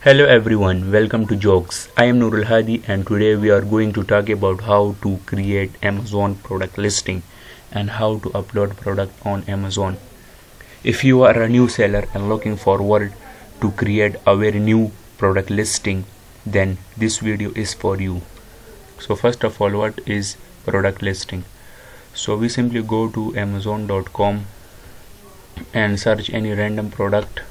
Hello everyone, welcome to Jokes. I am Nurul Hadi and today we are going to talk about how to create Amazon product listing and how to upload product on Amazon. If you are a new seller and looking forward to create a very new product listing, then this video is for you. So first of all, what is product listing? So we simply go to amazon.com and search any random product.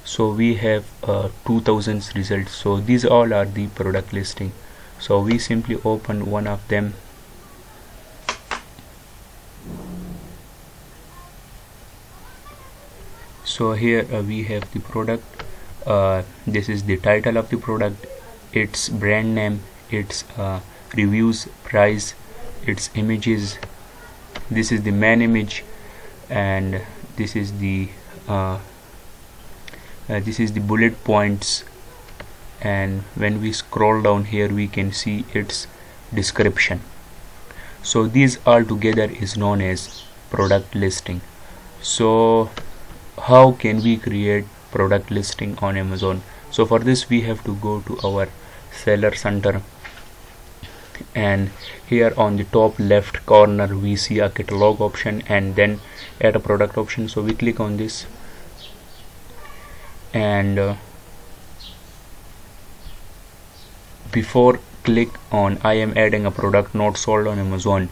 So we have 2000 results. So these all are the product listing. So we simply open one of them. So here we have the product. This is the title of the product, its brand name, its reviews, price, its images. This is the main image, and this is the bullet points, and when we scroll down here we can see its description. So these all together is known as product listing. So how can we create product listing on Amazon? So for this we have to go to our seller center, and here on the top left corner we see a catalog option and then add a product option. So we click on this, and before click on I am adding a product not sold on Amazon,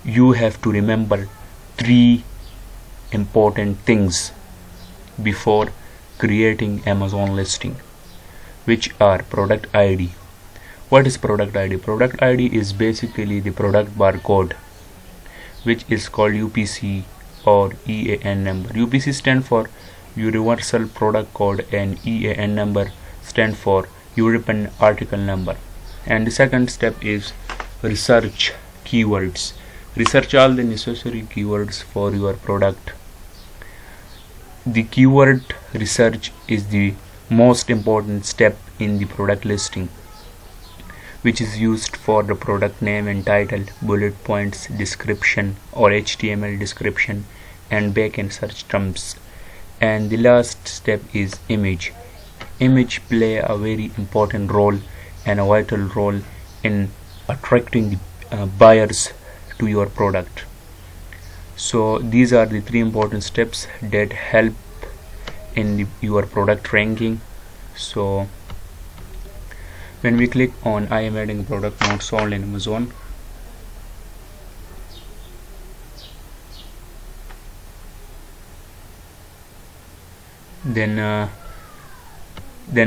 you have to remember three important things before creating Amazon listing, which are product ID. What is product ID? Product ID is basically the product barcode, which is called UPC or EAN number. UPC stand for Universal Product Code and EAN number stand for European Article Number. And the second step is research keywords. Research all the necessary keywords for your product. The keyword research is the most important step in the product listing, which is used for the product name and title, bullet points, description or HTML description, and backend search terms. And the last step is image. Image play a very important role and a vital role in attracting the buyers to your product. So these are the three important steps that help in your product ranking. So when we click on I am adding a product not sold in Amazon, then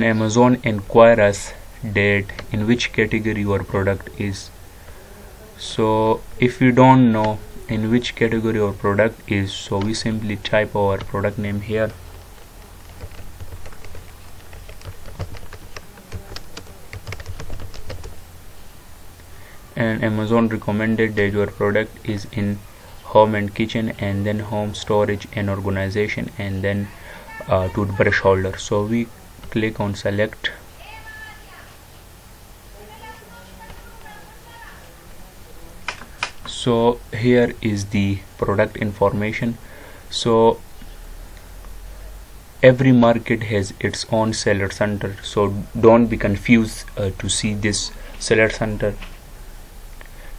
Amazon inquire us that in which category your product is. So if you don't know in which category your product is, so we simply type our product name here, and Amazon recommended that your product is in home and kitchen, and then home, storage and organization, and then toothbrush holder. So we click on select, so here is the product information. So every market has its own seller center, so don't be confused to see this seller center.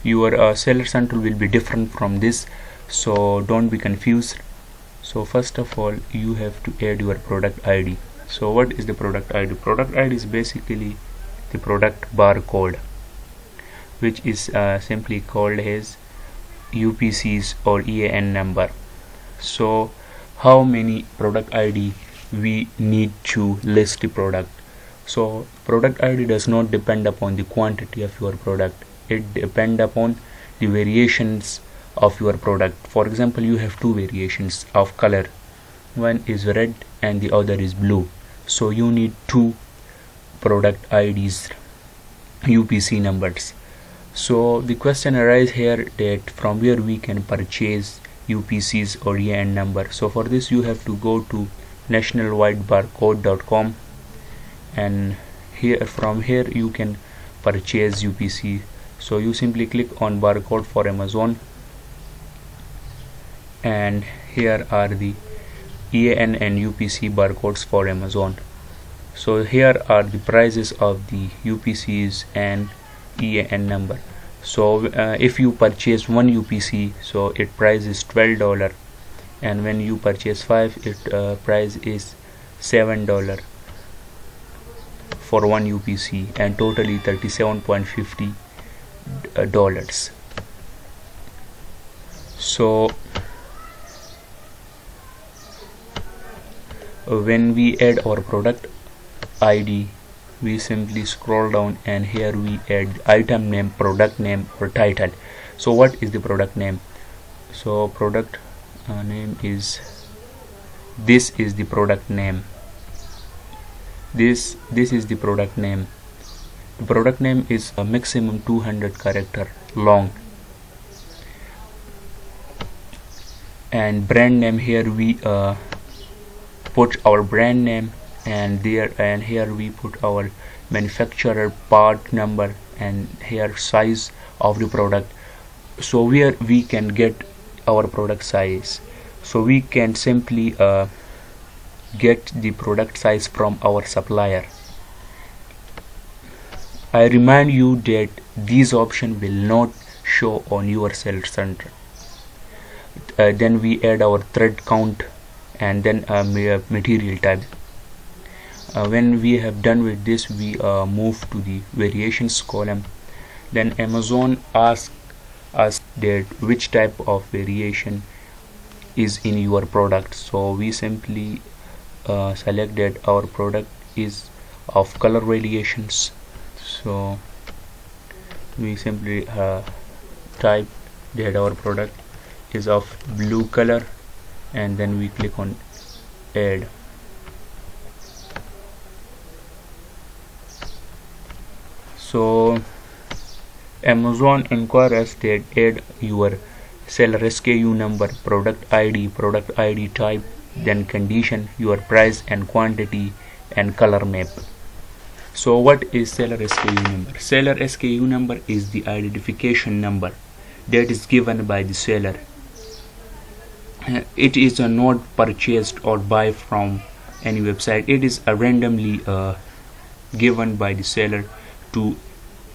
Your seller center will be different from this, so don't be confused. So first of all you have to add your product ID. So what is the product ID? Product ID is basically the product barcode, which is simply called as UPCs or EAN number. So how many product ID we need to list the product? So product ID does not depend upon the quantity of your product, it depends upon the variations of your product. For example, you have two variations of color, one is red and the other is blue, so you need two product IDs, UPC numbers. So the question arises here that from where we can purchase UPCs or EAN number. So for this you have to go to nationalwidebarcode.com, and from here you can purchase UPC So you simply click on barcode for Amazon, and here are the EAN and UPC barcodes for Amazon. So here are the prices of the UPCs and EAN number. So if you purchase one UPC, so it price is $12, and when you purchase 5, it price is $7 for one UPC, and totally $37.50. So when we add our product ID, we simply scroll down, and here we add item name, product name, or title. So what is the product name? So product name is, this is the product name. This is the product name. The product name is a maximum 200 character long. And brand name, here we put our brand name, and here we put our manufacturer, part number, and here size of the product. So where we can get our product size, so we can simply get the product size from our supplier. I remind you that these options will not show on your seller center. Then we add our thread count, and then material type. When we have done with this, we move to the variations column. Then Amazon asks us that which type of variation is in your product. So we simply select that our product is of color variations. So we simply type that our product is of blue color, and then we click on add. So Amazon inquires that add your seller SKU number, product ID type, then condition, your price and quantity, and color map. So what is seller SKU number? Seller SKU number is the identification number that is given by the seller. It is not purchased or buy from any website. It is randomly given by the seller to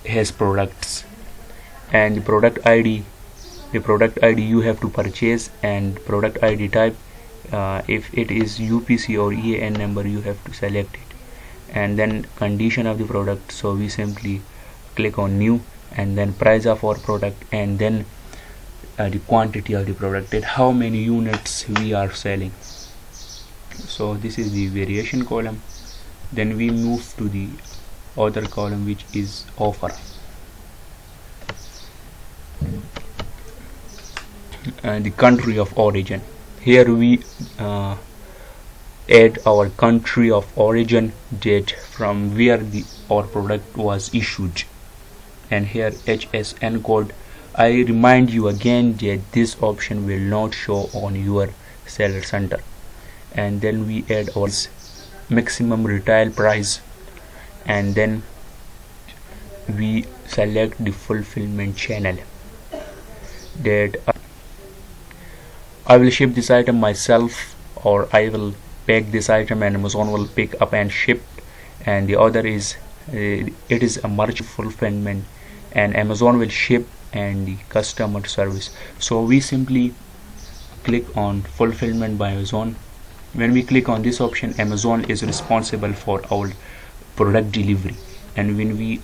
his products. And the product ID you have to purchase, and product ID type, if it is UPC or EAN number, you have to select it. And then condition of the product, so we simply click on new, and then price of our product, and then the quantity of the product, that how many units we are selling. So this is the variation column. Then we move to the other column, which is offer. And the country of origin, here we add our country of origin, date from where our product was issued, and here HSN code. I remind you again that this option will not show on your seller center. And then we add our maximum retail price, and then we select the fulfillment channel, that I will ship this item myself, or I will pack this item and Amazon will pick up and ship. And the other is it is a merchant fulfillment, and Amazon will ship, and the customer service. So we simply click on fulfillment by Amazon. When we click on this option, Amazon is responsible for our product delivery. And when we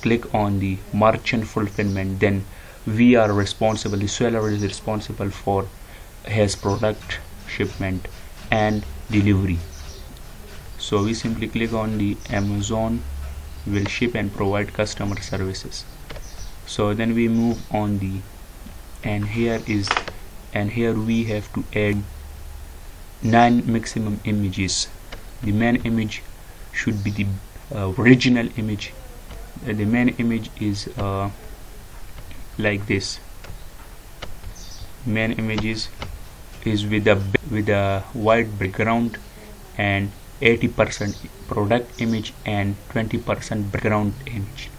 click on the merchant fulfillment, then we are responsible, the seller is responsible for his product shipment and delivery. So we simply click on the Amazon will ship and provide customer services. So then we move on the, and here we have to add 9 maximum images. The main image should be the original image. The main image is like this. Main images is with a white background, and 80% product image and 20% background image.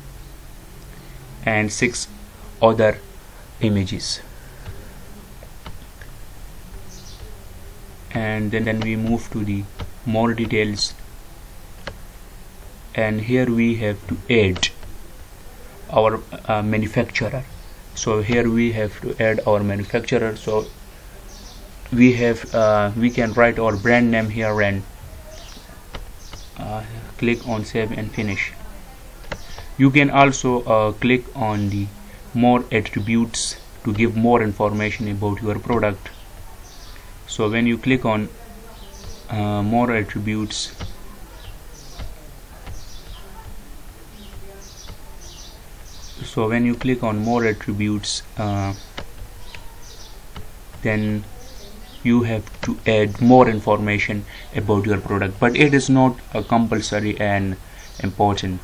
and 6 other images. And then we move to the more details, and here we have to add our manufacturer. So here we have to add our manufacturer. So we can write our brand name here and click on save and finish. You can also click on the more attributes to give more information about your product. So when you click on more attributes, then you have to add more information about your product, but it is not compulsory and important.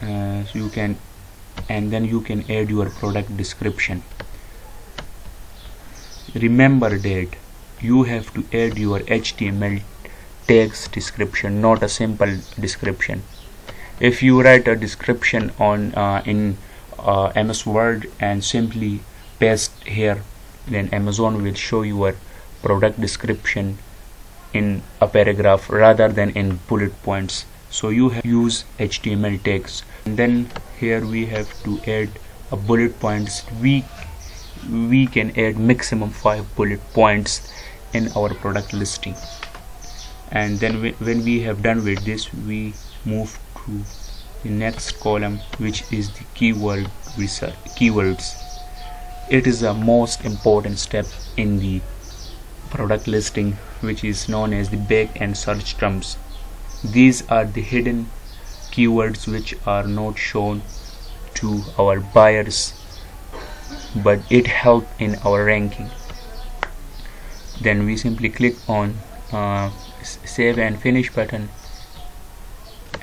And then you can add your product description. Remember that you have to add your HTML tags description, not a simple description. If you write a description on in MS Word and simply paste here, then Amazon will show your product description in a paragraph rather than in bullet points. So you have to use HTML tags. And then here we have to add a bullet points. We can add maximum 5 bullet points in our product listing. And then when we have done with this, we move to the next column, which is the keyword research, keywords. It is the most important step in the product listing, which is known as the back-end search terms. These are the hidden keywords which are not shown to our buyers, but it helps in our ranking. Then we simply click on save and finish button,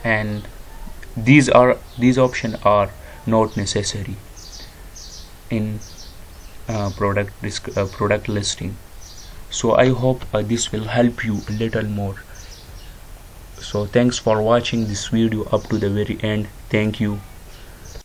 and these options are not necessary in product listing. So I hope this will help you a little more. So thanks for watching this video up to the very end. Thank you.